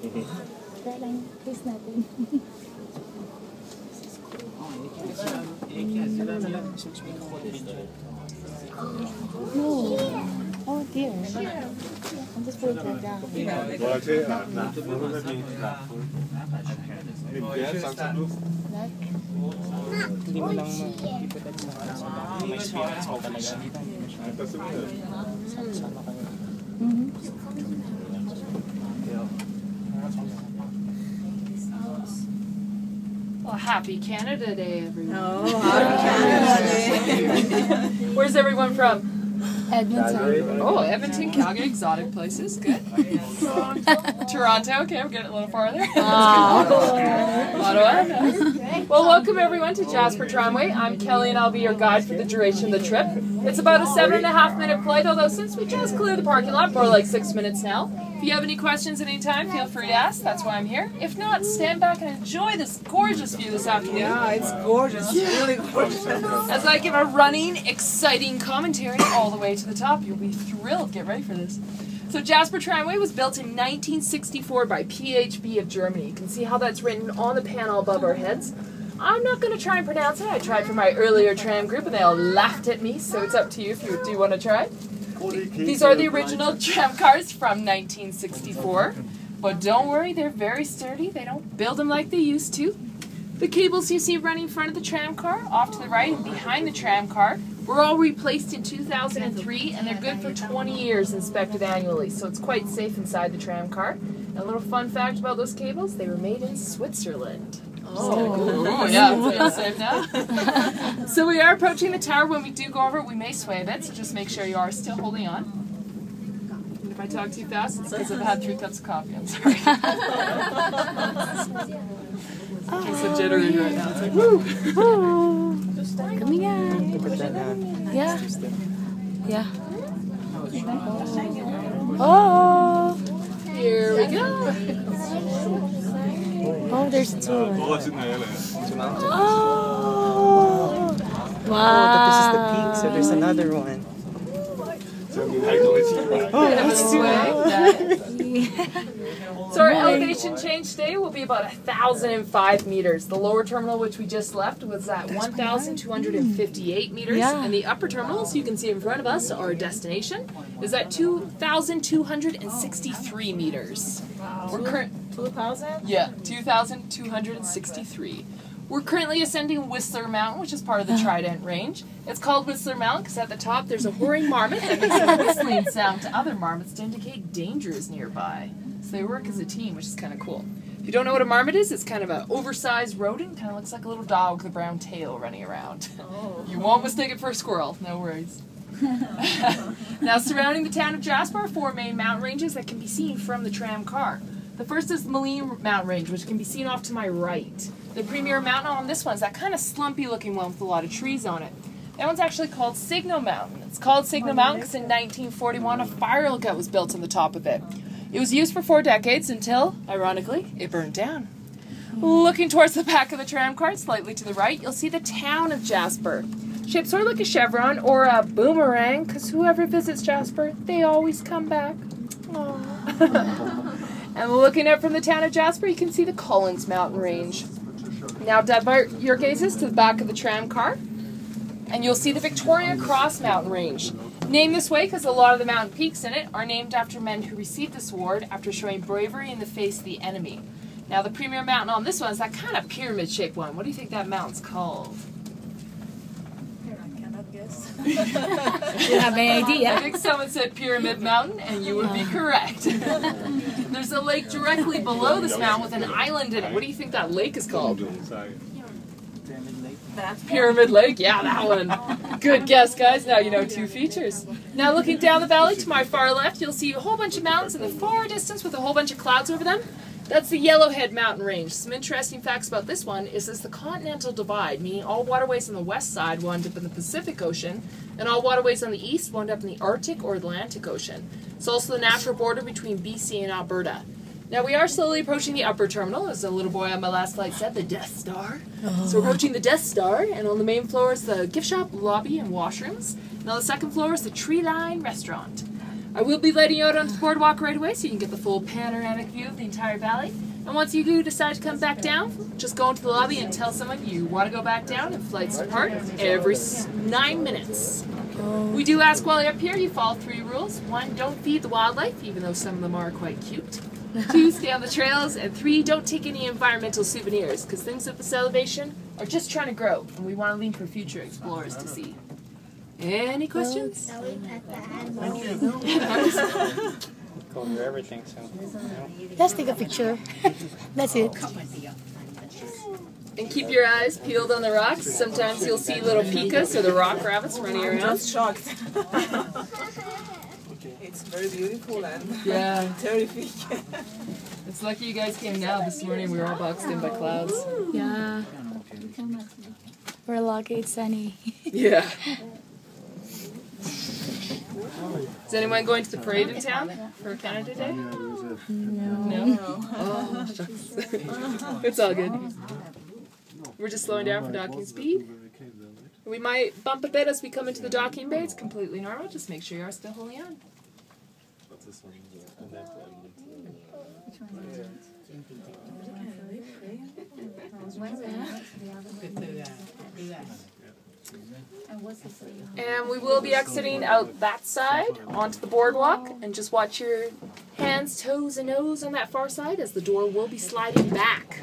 Kaya lang, please natin. No. Oh dear. I'm just putting it down. Hindi mo lang mapipitan sa may experience mo talaga. Sama kayo. Well, happy Canada Day, everyone. Oh, happy Canada Day. Where's everyone from? Edmonton. Oh, Edmonton, Calgary, exotic places. Good. Toronto, okay, we're getting a little farther. Ottawa. Well, welcome everyone to Jasper Tramway. I'm Kelly and I'll be your guide for the duration of the trip. It's about a 7.5-minute flight, although since we just cleared the parking lot, more like 6 minutes now. If you have any questions at any time, feel free to ask. That's why I'm here. If not, stand back and enjoy this gorgeous view this afternoon. Yeah, it's gorgeous. It's really gorgeous. As I give a running, exciting commentary all the way to the top. You'll be thrilled. Get ready for this. So Jasper Tramway was built in 1964 by PHB of Germany. You can see how that's written on the panel above our heads. I'm not going to try and pronounce it. I tried for my earlier tram group and they all laughed at me, so it's up to you if you do want to try. These are the original tram cars from 1964. But don't worry, they're very sturdy. They don't build them like they used to. The cables you see running in front of the tram car, off to the right and behind the tram car, were all replaced in 2003 and they're good for 20 years inspected annually, so it's quite safe inside the tram car. And a little fun fact about those cables, they were made in Switzerland. Oh yeah, feel safe now. So we are approaching the tower. When we do go over it, we may sway a bit, so just make sure you are still holding on. And if I talk too fast, it's because I've had 3 cups of coffee. I'm sorry. I'm so jittery right now. It's like, woo! Coming out. Yeah. Yeah. Oh. Here we go. Oh, there's 2. Oh, Wow. but this is the peak, so there's another one. So our elevation change today will be about 1,005 meters. The lower terminal, which we just left, was at 1,258 meters. Yeah. And the upper terminal, so you can see in front of us, our destination, is at 2,263 meters. We're 2,000? Yeah, 2,263. We're currently ascending Whistler Mountain, which is part of the Trident Range. It's called Whistler Mountain because at the top there's a whirring marmot that makes a whistling sound to other marmots to indicate danger is nearby. So they work as a team, which is kind of cool. If you don't know what a marmot is, it's kind of an oversized rodent. Kind of looks like a little dog with a brown tail running around. Oh. You won't mistake it for a squirrel, no worries. Now surrounding the town of Jasper are 4 main mountain ranges that can be seen from the tram car. The first is the Moline Mountain Range, which can be seen off to my right. The premier mountain on this one is that kind of slumpy looking one with a lot of trees on it. That one's actually called Signal Mountain. It's called Signal Mountain because in 1941 a fire lookout was built on the top of it. It was used for 4 decades until, ironically, it burned down. Looking towards the back of the tram car, slightly to the right, you'll see the town of Jasper. Shaped sort of like a chevron or a boomerang, because whoever visits Jasper, they always come back. Aww. And looking up from the town of Jasper, you can see the Collins Mountain Range. Now divert your gazes to the back of the tram car, and you'll see the Victoria Cross Mountain Range. Named this way because a lot of the mountain peaks in it are named after men who received this award after showing bravery in the face of the enemy. Now the premier mountain on this one is that kind of pyramid-shaped one. What do you think that mountain's called? I cannot guess. You have any idea? I think someone said Pyramid Mountain, and you would be correct. There's a lake directly below this mountain with an island in it. What do you think that lake is called? Pyramid Lake, yeah, that one. Good guess, guys. Now you know 2 features. Now looking down the valley to my far left, you'll see a whole bunch of mountains in the far distance with a whole bunch of clouds over them. That's the Yellowhead Mountain Range. Some interesting facts about this one is it's the continental divide, meaning all waterways on the west side will end up in the Pacific Ocean, and all waterways on the east will end up in the Arctic or Atlantic Ocean. It's also the natural border between BC and Alberta. Now we are slowly approaching the upper terminal, as the little boy on my last flight said, the Death Star. Oh. So we're approaching the Death Star, and on the main floor is the gift shop, lobby, and washrooms. And on the second floor is the Tree Line Restaurant. I will be letting you out onto the boardwalk right away so you can get the full panoramic view of the entire valley. And once you do decide to come back down, just go into the lobby and tell someone you want to go back down, and flights depart every 9 minutes. We do ask while you're up here you follow 3 rules. 1, don't feed the wildlife, even though some of them are quite cute. 2, stay on the trails. And 3, don't take any environmental souvenirs, because things at this elevation are just trying to grow, and we want to leave for future explorers to see. Any questions? Go over everything, so. Let's take a picture. That's it. And keep your eyes peeled on the rocks. Sometimes you'll see little pikas or the rock rabbits running I'm around. just shocked. It's very beautiful and Yeah. terrific. It's lucky you guys came now. This morning we were all boxed in by clouds. Yeah. We're lucky it's sunny. Yeah. Is anyone going to the parade in town for Canada Day? No? Oh, shucks. It's all good. We're just slowing down for docking speed. We might bump a bit as we come into the docking bay. It's completely normal. Just make sure you are still holding on. And we will be exiting out that side onto the boardwalk, and just watch your hands, toes, and nose on that far side as the door will be sliding back.